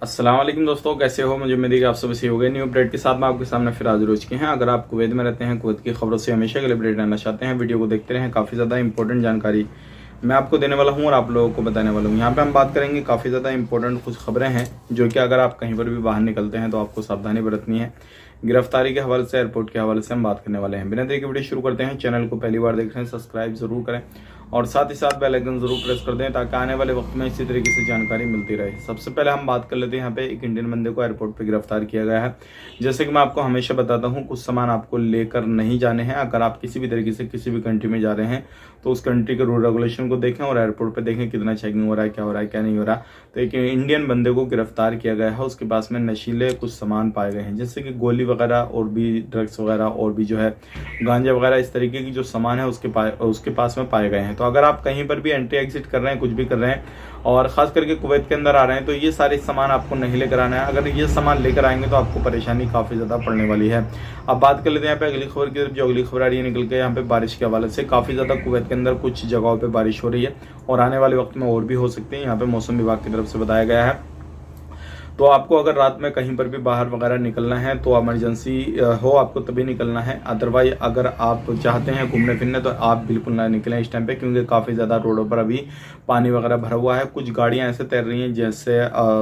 अस्सलाम वालेकुम दोस्तों, कैसे हो? मुझे उम्मीद है कि आप सब सही हो गए। न्यू अपडेट के साथ मैं आपके सामने फिर हाजिर हो चुके हैं। अगर आप कुवैत में रहते हैं, कुवैत की खबरों से हमेशा के लिए अपडेट रहना चाहते हैं, वीडियो को देखते रहें। काफ़ी ज़्यादा इंपॉर्टेंट जानकारी मैं आपको देने वाला हूं और आप लोगों को बताने वाला हूं। यहाँ पे हम बात करेंगे, काफ़ी ज़्यादा इंपॉर्टेंट कुछ खबरें हैं जो कि अगर आप कहीं पर भी बाहर निकलते हैं तो आपको सावधानी बरतनी है। गिरफ्तारी के हवाले से, एयरपोर्ट के हवाले से हम बात करने वाले हैं। बिना देरी के वीडियो शुरू करते हैं। चैनल को पहली बार देख रहे हैं, सब्सक्राइब जरूर करें और साथ ही साथ बेल आइकन जरूर प्रेस कर दें ताकि आने वाले वक्त में इसी तरीके से जानकारी मिलती रहे। सबसे पहले हम बात कर लेते हैं, यहाँ पे एक इंडियन बंदे को एयरपोर्ट पे गिरफ्तार किया गया है। जैसे कि मैं आपको हमेशा बताता हूँ, कुछ सामान आपको लेकर नहीं जाने हैं। अगर आप किसी भी तरीके से किसी भी कंट्री में जा रहे हैं तो उस कंट्री के रूल रेगुलेशन को देखें और एयरपोर्ट पे देखें कितना चेकिंग हो रहा है, क्या हो रहा है, क्या नहीं हो रहा। तो एक इंडियन बंदे को गिरफ्तार किया गया है। उसके पास में नशीले कुछ सामान पाए गए हैं, जैसे कि गोली वगैरह और भी ड्रग्स वगैरह और भी जो है गांजा वगैरह, इस तरीके की जो सामान है उसके पास में पाए गए हैं। तो अगर आप कहीं पर भी एंट्री एग्जिट कर रहे हैं, कुछ भी कर रहे हैं और खास करके कुवैत के अंदर आ रहे हैं, तो ये सारे सामान आपको नहीं लेकर आना है। अगर ये सामान लेकर आएंगे तो आपको परेशानी काफी ज्यादा पड़ने वाली है। अब बात कर लेते हैं यहाँ पे अगली खबर की तरफ। जो अगली खबर आ रही है निकल के यहाँ पे बारिश के हवाले से, काफी ज्यादा कुवैत के अंदर कुछ जगहों पे बारिश हो रही है और आने वाले वक्त में और भी हो सकती है। यहाँ पे मौसम विभाग की तरफ से बताया गया है। तो आपको अगर रात में कहीं पर भी बाहर वगैरह निकलना है तो इमरजेंसी हो आपको तभी निकलना है। अदरवाइज अगर आप चाहते हैं घूमने फिरने तो आप बिल्कुल ना निकलें इस टाइम पे, क्योंकि काफ़ी ज़्यादा रोडों पर अभी पानी वगैरह भरा हुआ है। कुछ गाड़ियां ऐसे तैर रही हैं जैसे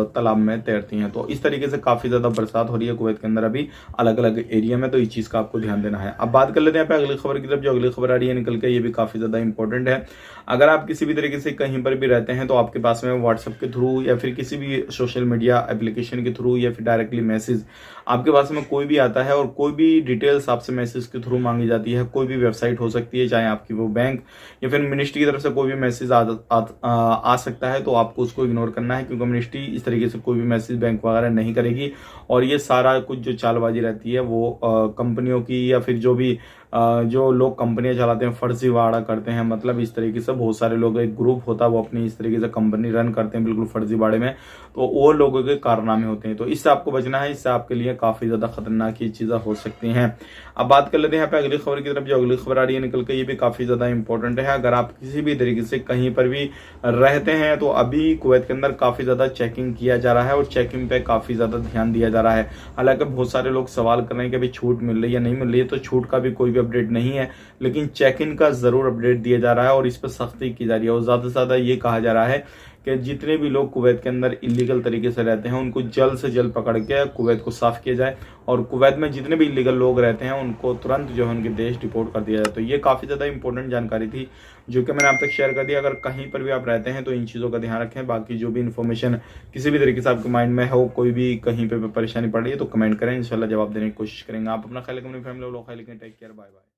तालाब में तैरती हैं। तो इस तरीके से काफ़ी ज़्यादा बरसात हो रही है कुवैत के अंदर अभी अलग अलग एरिया में। तो इस चीज़ का आपको ध्यान देना है। अब बात कर लेते हैं यहाँ पे अगली खबर की तरफ। जो अगली खबर आ रही है निकल के, ये भी काफ़ी ज़्यादा इंपॉर्टेंट है। अगर आप किसी भी तरीके से कहीं पर भी रहते हैं तो आपके पास में व्हाट्सएप के थ्रू या फिर किसी भी सोशल मीडिया एप्लीकेशन के थ्रू या फिर डायरेक्टली मैसेज आपके पास में कोई भी आता है और कोई भी डिटेल्स आपसे मैसेज के थ्रू मांगी जाती है, कोई भी वेबसाइट हो सकती है, चाहे आपकी वो बैंक या फिर मिनिस्ट्री की तरफ से कोई भी मैसेज आ सकता है, तो आपको उसको इग्नोर करना है, क्योंकि मिनिस्ट्री इस तरीके से कोई भी मैसेज बैंक वगैरह नहीं करेगी। और ये सारा कुछ जो चालबाजी रहती है वो कंपनियों की या फिर जो भी जो लोग कंपनियां चलाते हैं फर्जीवाड़ा करते हैं। मतलब इस तरीके से बहुत सारे लोग, एक ग्रुप होता है वो अपनी इस तरीके से कंपनी रन करते हैं बिल्कुल फर्जीवाड़े में, तो वो लोगों के कारनामे होते हैं। तो इससे आपको बचना है, इससे आपके लिए काफी ज्यादा खतरनाक ये चीजें हो सकती हैं। अब बात कर लेते हैं यहाँ पे अगली खबर की तरफ। जो अगली खबर आ रही है निकल के, ये भी काफी ज्यादा इंपॉर्टेंट है। अगर आप किसी भी तरीके से कहीं पर भी रहते हैं तो अभी कुवैत के अंदर काफी ज्यादा चेकिंग किया जा रहा है और चेकिंग पे काफी ज्यादा ध्यान दिया जा रहा है। हालांकि बहुत सारे लोग सवाल कर रहे हैं कि अभी छूट मिल रही है नहीं मिल रही है, तो छूट का भी कोई भी अपडेट नहीं है, लेकिन चेक इन का जरूर अपडेट दिया जा रहा है और इस पर सख्ती की जा रही है। और ज्यादा से ज्यादा ये कहा जा रहा है कि जितने भी लोग कुवैत के अंदर इलीगल तरीके से रहते हैं उनको जल्द से जल्द पकड़ के कुवैत को साफ किया जाए और कुवैत में जितने भी इलीगल लोग रहते हैं उनको तुरंत जो है उनके देश डिपोर्ट कर दिया जाए। तो ये काफी ज्यादा इंपॉर्टेंट जानकारी थी जो कि मैंने आप तक शेयर कर दिया। अगर कहीं पर भी आप रहते हैं तो इन चीजों का ध्यान रखें। बाकी जो भी इन्फॉर्मेशन किसी भी तरीके से आपके माइंड में हो, कोई भी कहीं पे परेशानी पड़ रही है तो कमेंट करें, इंशाल्लाह जवाब देने की कोशिश करेंगे। आप अपना ख्याल रखें, अपनी फैमिली लोग ख्याल रखें। Take care, bye bye.